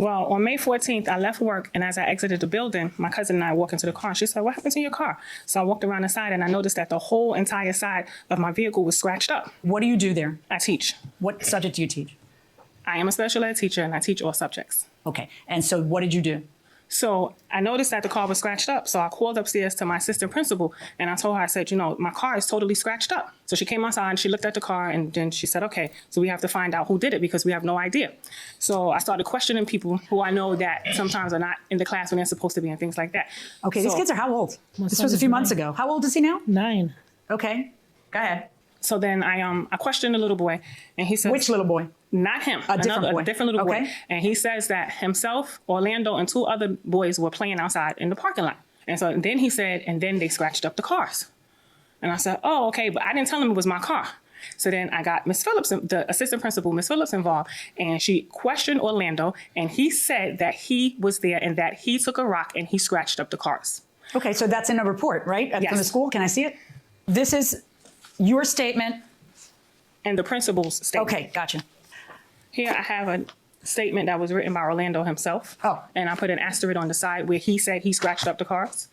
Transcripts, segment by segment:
Well, on May 14th, I left work, and as I exited the building, my cousin and I walked into the car, and she said, "What happened to your car?" So I walked around the side, and I noticed that the whole entire side of my vehicle was scratched up. What do you do there? I teach. What subject do you teach? I am a special ed teacher, and I teach all subjects. Okay. And so what did you do? So I noticed that the car was scratched up. So I called upstairs to my assistant principal, and I told her, I said, my car is totally scratched up. So she came outside and she looked at the car, and then she said, okay, so we have to find out who did it because we have no idea. So I started questioning people who I know that sometimes are not in the class when they're supposed to be and things like that. Okay, these kids are how old? This was a few months ago. How old is he now? 9. Okay, go ahead. So then I questioned the little boy, and he said, Which little boy? Not him. A different boy. A different little boy. Okay. And he says that himself, Orlando, and 2 other boys were playing outside in the parking lot. And so then he said, and then they scratched up the cars. And I said, oh, okay, but I didn't tell him it was my car. So then I got Miss Phillips, the assistant principal, Miss Phillips, involved, and she questioned Orlando, and he said that he was there and that he took a rock and he scratched up the cars. Okay, so that's in a report, right? Yes. From the school? Can I see it? This is your statement. And the principal's statement. Okay, gotcha. Here I have a statement that was written by Orlando himself. Oh. And I put an asterisk on the side where he said he scratched up the cars.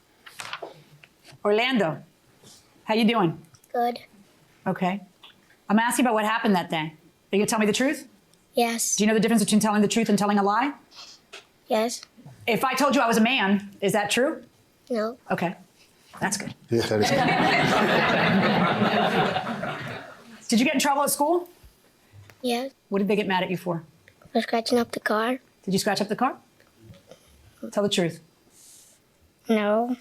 Orlando, how you doing? Good. Okay. I'm asking about what happened that day. Are you going to tell me the truth? Yes. Do you know the difference between telling the truth and telling a lie? Yes. If I told you I was a man, is that true? No. Okay. That's good. Yeah, that is good. Did you get in trouble at school? Yes. What did they get mad at you for? For scratching up the car? Did you scratch up the car? Tell the truth. No.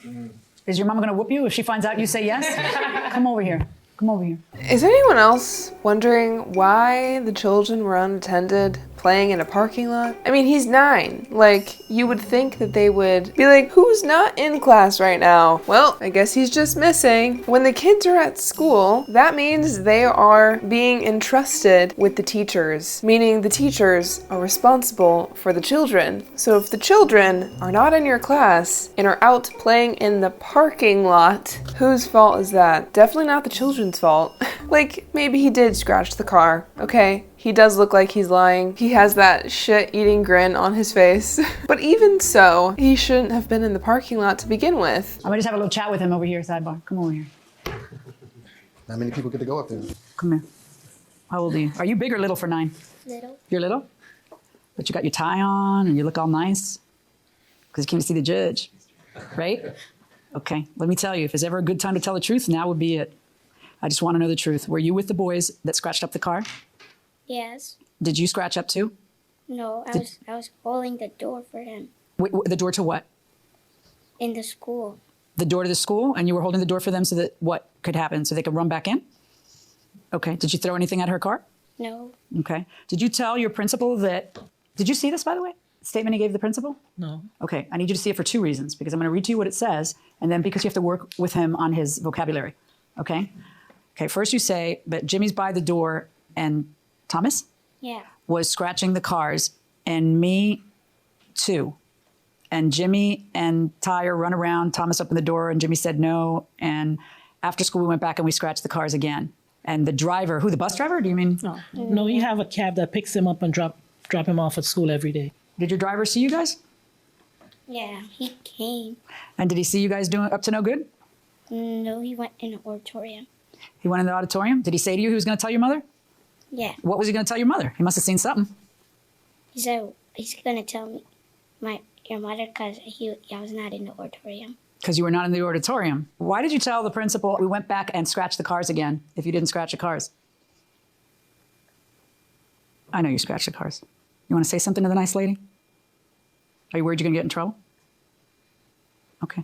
Is your mom going to whoop you if she finds out you say yes? Come over here. Come over here. Is anyone else wondering why the children were unattended playing in a parking lot? I mean, he's 9. Like, you would think that they would be like, who's not in class right now? Well, I guess he's just missing. When the kids are at school, that means they are being entrusted with the teachers, meaning the teachers are responsible for the children. So if the children are not in your class and are out playing in the parking lot, whose fault is that? Definitely not the children's fault. Like, maybe he did scratch the car, okay? He does look like he's lying. He has that shit-eating grin on his face. But even so, he shouldn't have been in the parking lot to begin with. I'm going to just have a little chat with him over here, sidebar. Come over here. Not many people get to go up there. Come here. How old are you? Are you big or little for 9? Little. You're little? But you got your tie on and you look all nice? Because you came to see the judge, right? Okay, let me tell you, if there's ever a good time to tell the truth, now would be it. I just want to know the truth. Were you with the boys that scratched up the car? Yes. Did you scratch up too? No, I was holding the door for him The door to what? in the school. The door to the school? And you were holding the door for them so that what could happen? So they could run back in? Okay. Did you throw anything at her car? No. Okay. Did you tell your principal that... Did you see this, by the way? Statement he gave the principal? No. Okay. I need you to see it for 2 reasons, because I'm going to read to you what it says, and then because you have to work with him on his vocabulary. Okay? Okay. First you say that Jimmy's by the door and Thomas Yeah. was scratching the cars, and me too. And Jimmy and Tyre run around, Thomas opened the door, and Jimmy said no. And after school, we went back and we scratched the cars again. And the driver, who, the bus driver, do you mean? No. No, you have a cab that picks him up and drop him off at school every day. Did your driver see you guys? Yeah, he came. And did he see you guys doing up to no good? No, he went in the auditorium. He went in the auditorium? Did he say to you he was going to tell your mother? Yeah. What was he going to tell your mother? He must have seen something. He said he's gonna tell me your mother because I was not in the auditorium. Because you were not in the auditorium. Why did you tell the principal we went back and scratched the cars again if you didn't scratch the cars? I know you scratched the cars. You want to say something to the nice lady? Are you worried you're going to get in trouble? Okay.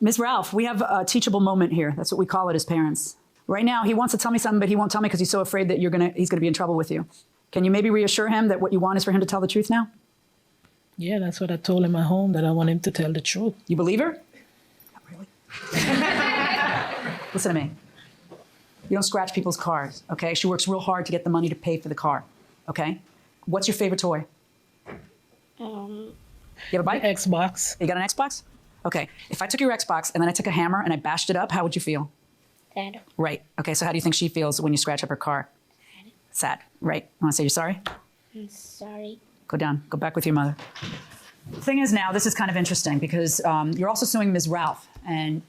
Ms. Ralph, we have a teachable moment here. That's what we call it as parents. Right now, he wants to tell me something, but he won't tell me because he's so afraid that he's going to be in trouble with you. Can you maybe reassure him that what you want is for him to tell the truth now? Yeah, that's what I told him at home, that I want him to tell the truth. You believe her? Not really. Listen to me. You don't scratch people's cars, okay? She works real hard to get the money to pay for the car, okay? What's your favorite toy? You have a bike? Xbox. You got an Xbox? Okay. If I took your Xbox and then I took a hammer and I bashed it up, how would you feel? Sad. Right. Okay, so how do you think she feels when you scratch up her car? Sad. Right. You want to say you're sorry? I'm sorry. Go down. Go back with your mother. The thing is now, this is kind of interesting because you're also suing Ms. Ralph. And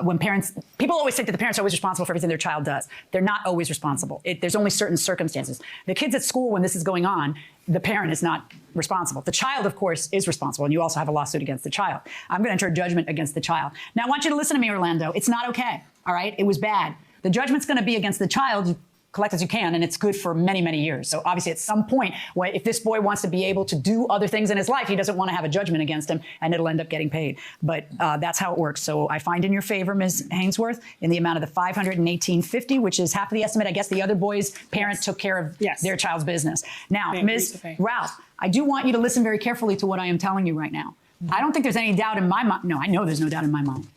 when people always think that the parents are always responsible for everything their child does. They're not always responsible. There's only certain circumstances. The kids at school, when this is going on, the parent is not responsible. The child, of course, is responsible, and you also have a lawsuit against the child. I'm going to enter a judgment against the child. Now, I want you to listen to me, Orlando. It's not okay, all right? It was bad. The judgment's going to be against the child. Collect as you can, and it's good for many, many years. So obviously at some point, if this boy wants to be able to do other things in his life, he doesn't want to have a judgment against him, and it'll end up getting paid. But that's how it works. So I find in your favor, Ms. Hainsworth, in the amount of the $518.50, which is half of the estimate. I guess the other boy's parent took care of their child's business. Now, Ms. Ralph, I do want you to listen very carefully to what I am telling you right now. I don't think there's any doubt in my mind. No, I know there's no doubt in my mind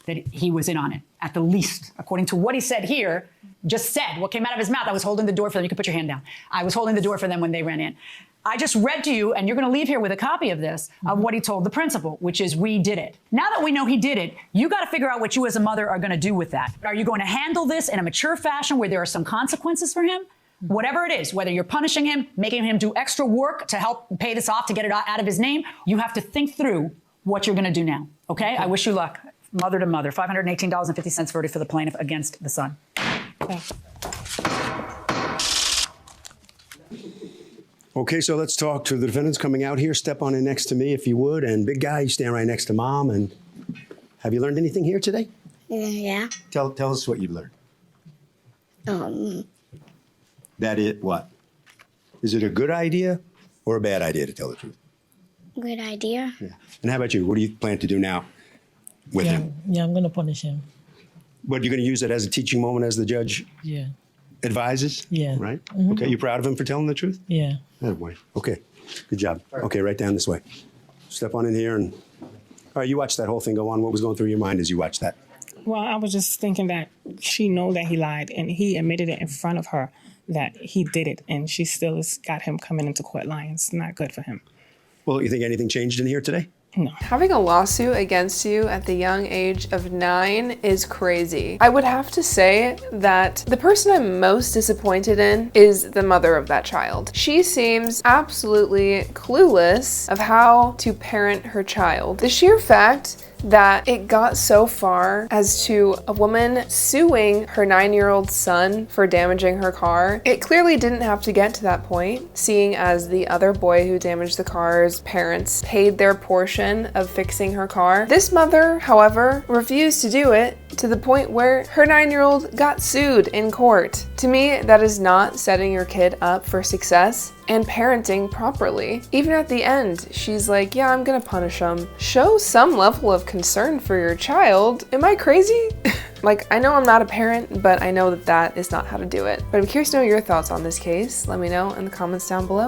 that he was in on it, at the least, according to what he said here. Just said what came out of his mouth. I was holding the door for them. You can put your hand down. I was holding the door for them when they ran in. I just read to you, and you're going to leave here with a copy of this, of what he told the principal, which is, we did it. Now that we know he did it, you got to figure out what you as a mother are going to do with that. Are you going to handle this in a mature fashion where there are some consequences for him? Whatever it is, whether you're punishing him, making him do extra work to help pay this off, to get it out of his name, you have to think through what you're going to do now. Okay? I wish you luck. Mother to mother, $518.50 verdict for the plaintiff against the son. Okay. Okay, so let's talk to the defendants coming out here. Step on in next to me if you would. And big guy, you stand right next to mom. And have you learned anything here today? Yeah. Tell us what you've learned. That it what? Is it a good idea or a bad idea to tell the truth? Good idea. Yeah. And how about you? What do you plan to do now with him? Yeah, I'm going to punish him. But you're going to use it as a teaching moment as the judge advises? Yeah. Right? Okay, you proud of him for telling the truth? Yeah. Oh, boy. Okay, good job. Okay, right down this way. Step on in here and... All right, you watched that whole thing go on. What was going through your mind as you watched that? Well, I was just thinking that she know that he lied, and he admitted it in front of her that he did it, and she still has got him coming into court lying. It's not good for him. Well, you think anything changed in here today? No. Having a lawsuit against you at the young age of 9 is crazy. I would have to say that the person I'm most disappointed in is the mother of that child. She seems absolutely clueless of how to parent her child. The sheer fact that it got so far as to a woman suing her 9-year-old son for damaging her car. It clearly didn't have to get to that point, seeing as the other boy who damaged the car's parents paid their portion of fixing her car. This mother, however, refused to do it to the point where her 9-year-old got sued in court. To me, that is not setting your kid up for success and parenting properly. Even at the end, she's like, yeah, I'm gonna punish him. Show some level of concern for your child. Am I crazy? Like, I know I'm not a parent, but I know that that is not how to do it. But I'm curious to know your thoughts on this case. Let me know in the comments down below.